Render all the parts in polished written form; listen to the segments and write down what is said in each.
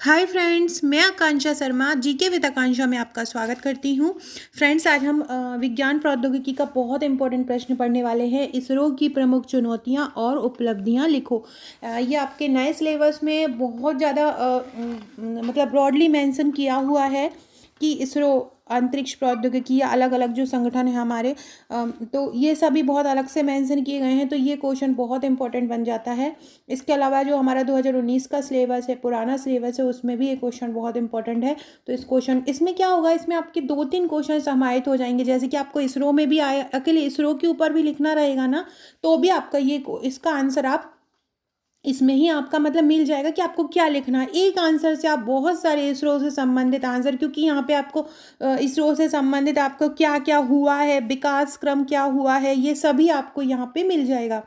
Hi friends, मैं आकांक्षा Sharma GK with आकांक्षा में आपका स्वागत करती हूँ। फ्रेंड्स, आज हम विज्ञान प्रौद्योगिकी का बहुत इंपॉर्टेंट प्रश्न पढ़ने वाले हैं। इसरो की प्रमुख चुनौतियाँ और उपलब्धियाँ लिखो। ये आपके नए सिलेबस में बहुत ज़्यादा मतलब ब्रॉडली मेंशन किया हुआ है कि इसरो अंतरिक्ष प्रौद्योगिकी या अलग अलग जो संगठन है हमारे, तो ये सभी बहुत अलग से मेंशन किए गए हैं। तो ये क्वेश्चन बहुत इंपॉर्टेंट बन जाता है। इसके अलावा जो हमारा 2019 का सिलेबस है, पुराना सिलेबस है, उसमें भी ये क्वेश्चन बहुत इंपॉर्टेंट है। तो इसमें क्या होगा, इसमें आपके 2-3 क्वेश्चन समाहित हो जाएंगे। जैसे कि आपको इसरो में भी आए, अकेले इसरो के ऊपर भी लिखना रहेगा ना, तो भी आपका इसका आंसर आप इसमें ही आपका मतलब मिल जाएगा कि आपको क्या लिखना है। एक आंसर से आप बहुत सारे इसरो से संबंधित आंसर, क्योंकि यहाँ पे आपको इसरो से संबंधित आपको क्या क्या हुआ है, विकास क्रम क्या हुआ है, ये सभी आपको यहाँ पे मिल जाएगा।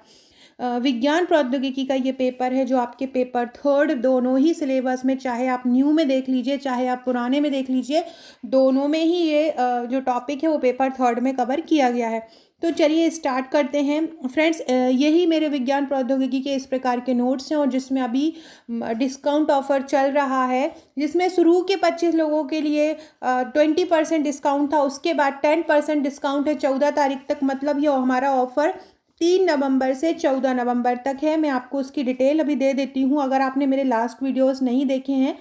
विज्ञान प्रौद्योगिकी का ये पेपर है जो आपके पेपर थर्ड दोनों ही सिलेबस में, चाहे आप न्यू में देख लीजिए चाहे आप पुराने में देख लीजिए, दोनों में ही ये जो टॉपिक है वो पेपर थर्ड में कवर किया गया है। तो चलिए स्टार्ट करते हैं फ्रेंड्स। यही मेरे विज्ञान प्रौद्योगिकी के इस प्रकार के नोट्स हैं, और जिसमें अभी डिस्काउंट ऑफर चल रहा है, जिसमें शुरू के 25 लोगों के लिए 20% डिस्काउंट था। उसके बाद 10% डिस्काउंट है 14 तारीख तक। मतलब ये हमारा ऑफर 3 नवंबर से 14 नवंबर तक है। मैं आपको उसकी डिटेल अभी दे देती हूँ, अगर आपने मेरे लास्ट वीडियोस नहीं देखे हैं।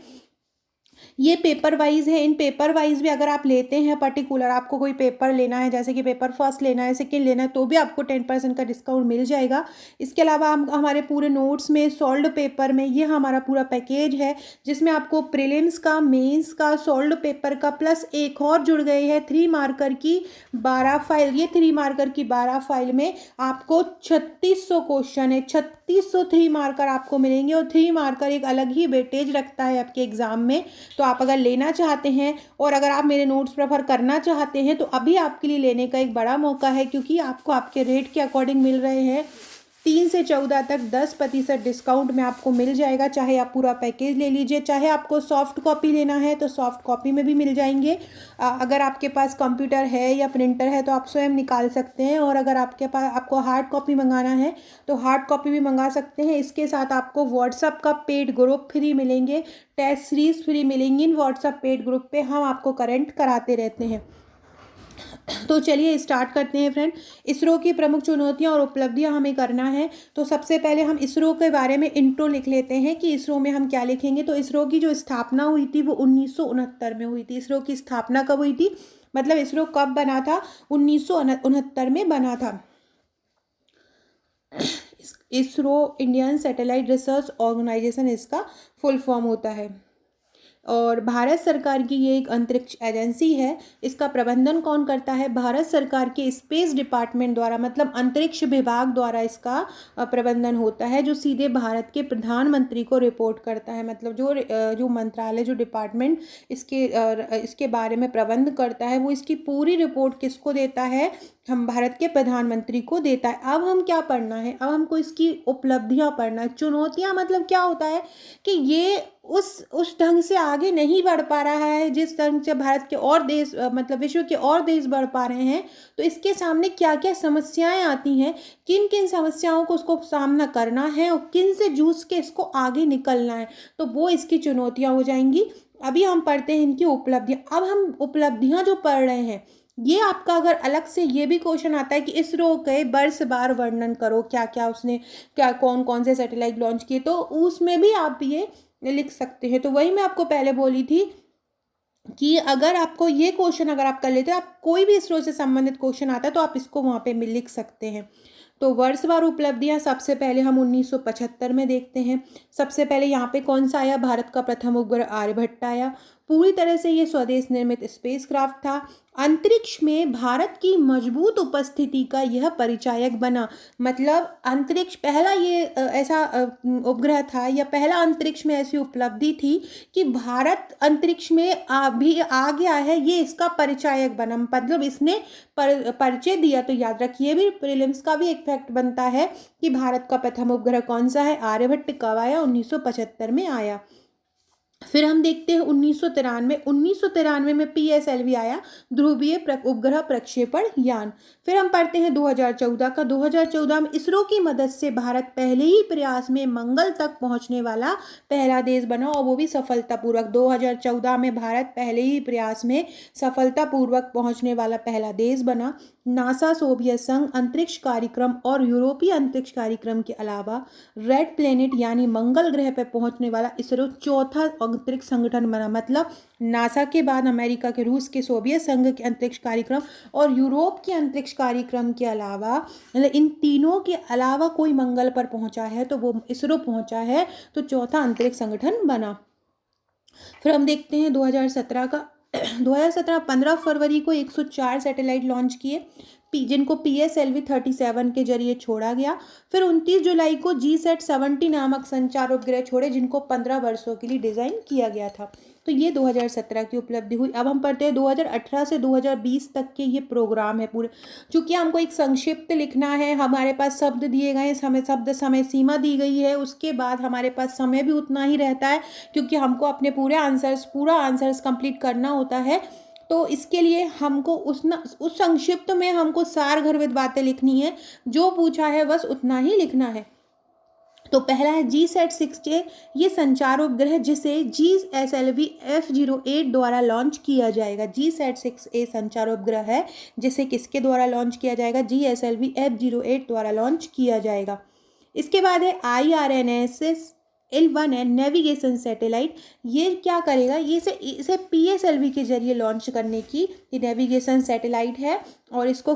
ये पेपर वाइज है। इन पेपर वाइज भी अगर आप लेते हैं, पर्टिकुलर आपको कोई पेपर लेना है, जैसे कि पेपर फर्स्ट लेना है, सेकंड लेना है, तो भी आपको 10% का डिस्काउंट मिल जाएगा। इसके अलावा हम हमारे पूरे नोट्स में, सॉल्व्ड पेपर में, ये हमारा पूरा पैकेज है जिसमें आपको प्रीलिम्स का, मेंस का, सॉल्व्ड पेपर का, प्लस एक और जुड़ गई है 3 मार्कर की 12 फाइल। ये 3 मार्कर की 12 फाइल में आपको 3600 क्वेश्चन है, 3600 3 मार्कर आपको मिलेंगे। और 3 मार्कर एक अलग ही वेटेज रखता है आपके एग्जाम में। तो आप अगर लेना चाहते हैं और अगर आप मेरे नोट्स प्रेफर करना चाहते हैं, तो अभी आपके लिए लेने का एक बड़ा मौका है, क्योंकि आपको आपके रेट के अकॉर्डिंग मिल रहे हैं। 3 से 14 तक 10% डिस्काउंट में आपको मिल जाएगा। चाहे आप पूरा पैकेज ले लीजिए, चाहे आपको सॉफ्ट कॉपी लेना है तो सॉफ्ट कॉपी में भी मिल जाएंगे। अगर आपके पास कंप्यूटर है या प्रिंटर है तो आप स्वयं निकाल सकते हैं, और अगर आपको हार्ड कॉपी मंगाना है तो हार्ड कॉपी भी मंगा सकते हैं। इसके साथ आपको व्हाट्सअप का पेड ग्रुप फ्री मिलेंगे, टेस्ट सीरीज फ्री मिलेंगी। इन व्हाट्सअप पेड ग्रुप पे हम आपको करेंट कराते रहते हैं। तो चलिए स्टार्ट करते हैं फ्रेंड। इसरो की प्रमुख चुनौतियां और उपलब्धियां हमें करना है। तो सबसे पहले हम इसरो के बारे में इंट्रो लिख लेते हैं कि इसरो में हम क्या लिखेंगे। तो इसरो की जो स्थापना हुई थी वो 1969 में हुई थी। इसरो की स्थापना कब हुई थी, मतलब इसरो कब बना था? 1969 में बना था। ISRO Indian satellite research organisation इसका फुल फॉर्म होता है, और भारत सरकार की ये एक अंतरिक्ष एजेंसी है। इसका प्रबंधन कौन करता है? भारत सरकार के स्पेस डिपार्टमेंट द्वारा, मतलब अंतरिक्ष विभाग द्वारा इसका प्रबंधन होता है, जो सीधे भारत के प्रधानमंत्री को रिपोर्ट करता है। मतलब जो मंत्रालय, जो डिपार्टमेंट इसके बारे में प्रबंध करता है, वो इसकी पूरी रिपोर्ट किसको देता है? हम भारत के प्रधानमंत्री को देता है। अब हम क्या पढ़ना है? अब हमको इसकी उपलब्धियां पढ़ना है। चुनौतियां मतलब क्या होता है कि ये उस ढंग से आगे नहीं बढ़ पा रहा है जिस ढंग से भारत के और देश, मतलब विश्व के और देश बढ़ पा रहे हैं। तो इसके सामने क्या क्या समस्याएं आती हैं, किन किन समस्याओं को उसको सामना करना है और किन से जूझ के इसको आगे निकलना है, तो वो इसकी चुनौतियां हो जाएंगी। अभी हम पढ़ते हैं इनकी उपलब्धियां। अब हम उपलब्धियां जो पढ़ रहे हैं, ये आपका अगर अलग से ये भी क्वेश्चन आता है कि इसरो के वर्ष बार वर्णन करो, क्या क्या उसने, क्या कौन कौन से सैटेलाइट लॉन्च किए, तो उसमें भी आप ये लिख सकते हैं। तो वही मैं आपको पहले बोली थी कि अगर आपको ये क्वेश्चन अगर आप कर लेते हैं, आप कोई भी इसरो से संबंधित क्वेश्चन आता है तो आप इसको वहाँ पे लिख सकते हैं। तो वर्षवार उपलब्धियां सबसे पहले हम 1975 में देखते हैं। सबसे पहले यहाँ पे कौन सा आया? भारत का प्रथम उपग्रह आर्यभट्ट आया। पूरी तरह से ये स्वदेश निर्मित स्पेसक्राफ्ट था। अंतरिक्ष में भारत की मजबूत उपस्थिति का यह परिचायक बना। मतलब अंतरिक्ष पहला ये ऐसा उपग्रह था, या पहला अंतरिक्ष में ऐसी उपलब्धि थी कि भारत अंतरिक्ष में भी आ गया है, ये इसका परिचायक बना। मतलब इसने परिचय दिया। तो याद रखिए, भी प्रीलिम्स का भी एक फैक्ट बनता है कि भारत का प्रथम उपग्रह कौन सा है? आर्यभट्ट। कब आया? 1975 में आया। फिर हम देखते हैं 1993 में PSLV आया, ध्रुवीय उपग्रह प्रक्षेपण यान। फिर हम पढ़ते हैं 2014 का। 2014 में इसरो की मदद से भारत पहले ही प्रयास में मंगल तक पहुंचने वाला पहला देश बना, और वो भी सफलतापूर्वक। 2014 में भारत पहले ही प्रयास में सफलतापूर्वक पहुंचने वाला पहला देश बना। नासा, सोवियत संघ अंतरिक्ष कार्यक्रम और यूरोपीय अंतरिक्ष कार्यक्रम के अलावा रेड प्लेनेट यानी मंगल ग्रह पर पहुंचने वाला इसरो चौथा अंतरिक्ष संगठन बना। मतलब नासा के बाद अमेरिका के, रूस के, सोवियत संघ के अंतरिक्ष कार्यक्रम और यूरोप के अंतरिक्ष कार्यक्रम के अलावा, मतलब इन तीनों के अलावा कोई मंगल पर पहुंचा है तो वो इसरो पहुंचा है, तो चौथा अंतरिक्ष संगठन बना। फिर हम देखते हैं 2017 का। 2017 15 फरवरी को 104 सैटेलाइट लॉन्च किए, जिनको PSLV 37 के जरिए छोड़ा गया। फिर 29 जुलाई को GSAT-70 नामक संचार उपग्रह छोड़े, जिनको 15 वर्षों के लिए डिज़ाइन किया गया था। तो ये 2017 की उपलब्धि हुई। अब हम पढ़ते हैं 2018 से 2020 तक के ये प्रोग्राम है पूरे। चूँकि हमको एक संक्षिप्त लिखना है, हमारे पास शब्द दिए गए, समय सीमा दी गई है, उसके बाद हमारे पास समय भी उतना ही रहता है, क्योंकि हमको अपने पूरा आंसर्स कंप्लीट करना होता है। तो इसके लिए हमको उस संक्षिप्त में हमको सारगर्भित बातें लिखनी है, जो पूछा है बस उतना ही लिखना है। तो पहला है GSAT-6A, ये संचार उपग्रह जिसे GSLV F08 द्वारा लॉन्च किया जाएगा। GSAT-6A संचार उपग्रह है जिसे किसके द्वारा लॉन्च किया जाएगा? GSLV F08 द्वारा लॉन्च किया जाएगा। इसके बाद है IRNSS L1N नेविगेशन सैटेलाइट। ये क्या करेगा? ये इसे PSLV के जरिए लॉन्च करने की नेविगेशन सैटेलाइट है, और इसको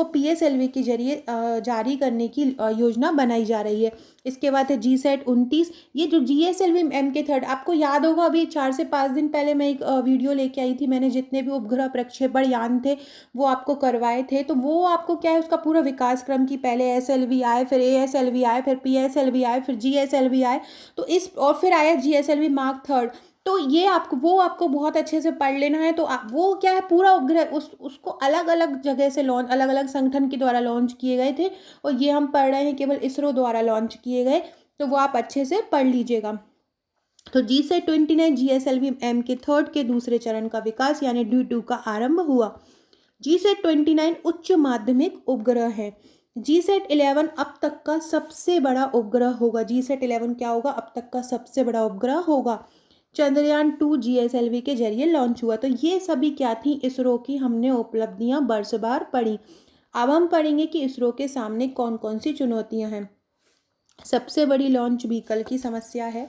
PSLV के जरिए जारी करने की योजना बनाई जा रही है। इसके बाद है GSAT-29, ये जो GSLV MK3, आपको याद होगा अभी 4 से 5 दिन पहले मैं एक वीडियो लेके आई थी, मैंने जितने भी उपग्रह प्रक्षेपण यान थे वो आपको करवाए थे। तो वो आपको क्या है, उसका पूरा विकास क्रम की पहले SLV आए, फिर ASLV आए, फिर PSLV आए, फिर GSLV आए, तो और फिर आया GSLV Mark 3। तो ये आपको बहुत अच्छे से पढ़ लेना है। तो वो क्या है, पूरा उपग्रह उसको अलग अलग जगह से अलग अलग संगठन के द्वारा लॉन्च किए गए थे, और ये हम पढ़ रहे हैं केवल इसरो द्वारा लॉन्च किए गए, तो वो आप अच्छे से पढ़ लीजिएगा। तो GSAT-29 GSLV MK3 के दूसरे चरण का विकास यानी D2 का आरंभ हुआ। GSAT-29 उच्च माध्यमिक उपग्रह है। GSAT-11 अब तक का सबसे बड़ा उपग्रह होगा। GSAT-11 क्या होगा? अब तक का सबसे बड़ा उपग्रह होगा। चंद्रयान 2 GSLV के जरिए लॉन्च हुआ। तो ये सभी क्या थी? इसरो की हमने उपलब्धियां बरसबार पढ़ी। अब हम पढ़ेंगे कि इसरो के सामने कौन कौन सी चुनौतियां हैं। सबसे बड़ी लॉन्च व्हीकल की समस्या है।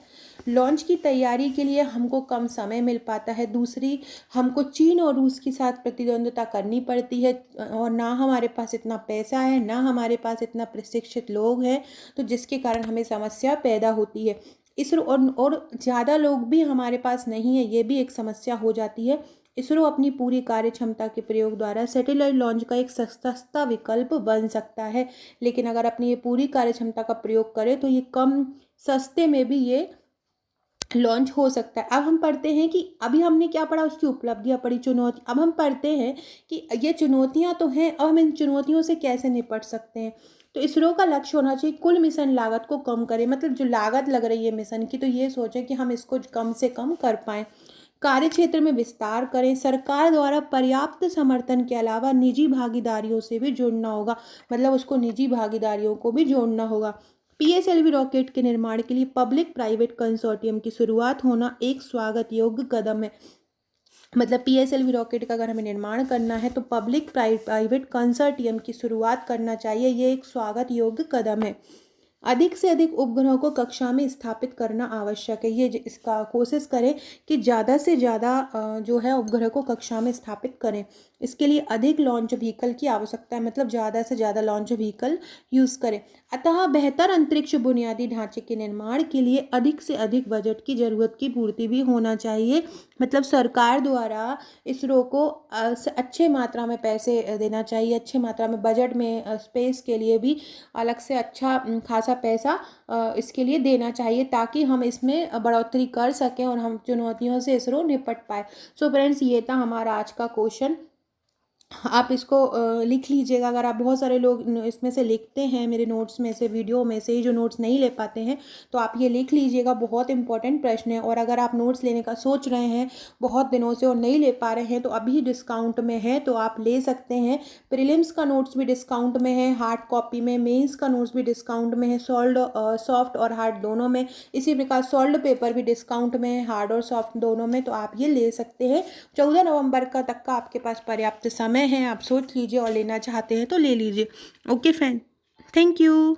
लॉन्च की तैयारी के लिए हमको कम समय मिल पाता है। दूसरी, हमको चीन और रूस के साथ प्रतिद्वंद्विता करनी पड़ती है, और ना हमारे पास इतना पैसा है, ना हमारे पास इतना प्रशिक्षित लोग हैं, तो जिसके कारण हमें समस्या पैदा होती है। इसरो और ज़्यादा लोग भी हमारे पास नहीं है, ये भी एक समस्या हो जाती है। इसरो अपनी पूरी कार्य क्षमता के प्रयोग द्वारा सैटेलाइट लॉन्च का एक सस्ता विकल्प बन सकता है, लेकिन अगर अपनी ये पूरी कार्य क्षमता का प्रयोग करें तो ये कम सस्ते में भी ये लॉन्च हो सकता है। अब हम पढ़ते हैं कि अभी हमने क्या पढ़ा, उसकी उपलब्धियां पढ़ी, चुनौती। अब हम पढ़ते हैं कि ये चुनौतियां तो हैं, अब हम इन चुनौतियों से कैसे निपट सकते हैं। तो इसरो का लक्ष्य होना चाहिए कुल मिशन लागत को कम करें, मतलब जो लागत लग रही है मिशन की, तो ये सोचें कि हम इसको कम से कम कर पाएँ। कार्य क्षेत्र में विस्तार करें। सरकार द्वारा पर्याप्त समर्थन के अलावा निजी भागीदारियों से भी जुड़ना होगा, मतलब उसको निजी भागीदारियों को भी जोड़ना होगा। PSLV रॉकेट के निर्माण के लिए पब्लिक प्राइवेट कंसोर्टियम की शुरुआत होना एक स्वागत योग्य कदम है। मतलब PSLV रॉकेट का अगर हमें निर्माण करना है तो पब्लिक प्राइवेट कंसोर्टियम की शुरुआत करना चाहिए, ये एक स्वागत योग्य कदम है। अधिक से अधिक उपग्रहों को कक्षा में स्थापित करना आवश्यक है। ये इसका कोशिश करें कि ज़्यादा से ज़्यादा जो है उपग्रह को कक्षा में स्थापित करें। इसके लिए अधिक लॉन्च व्हीकल की आवश्यकता है, मतलब ज़्यादा से ज़्यादा लॉन्च व्हीकल यूज़ करें। अतः बेहतर अंतरिक्ष बुनियादी ढांचे के निर्माण के लिए अधिक से अधिक बजट की ज़रूरत की पूर्ति भी होना चाहिए। मतलब सरकार द्वारा इसरो को अच्छे मात्रा में पैसे देना चाहिए, अच्छे मात्रा में बजट में स्पेस के लिए भी अलग से अच्छा खासा पैसा इसके लिए देना चाहिए, ताकि हम इसमें बढ़ोतरी कर सकें और हम चुनौतियों से इसरो निपट पाए। सो फ्रेंड्स, ये था हमारा आज का क्वेश्चन। आप इसको लिख लीजिएगा। अगर आप बहुत सारे लोग इसमें से लिखते हैं, मेरे नोट्स में से, वीडियो में से जो नोट्स नहीं ले पाते हैं, तो आप ये लिख लीजिएगा। बहुत इंपॉर्टेंट प्रश्न है। और अगर आप नोट्स लेने का सोच रहे हैं बहुत दिनों से और नहीं ले पा रहे हैं, तो अभी डिस्काउंट में है, तो आप ले सकते हैं। प्रीलिम्स का नोट्स भी डिस्काउंट में है हार्ड कॉपी में, मेंस का नोट्स भी डिस्काउंट में है, सॉफ्ट और हार्ड दोनों में। इसी प्रकार सॉल्ड पेपर भी डिस्काउंट में है, हार्ड और सॉफ्ट दोनों में, तो आप ये ले सकते हैं। 14 नवंबर का तक का आपके पास पर्याप्त समय है। आप सोच लीजिए और लेना चाहते हैं तो ले लीजिए। Okay friend, thank you.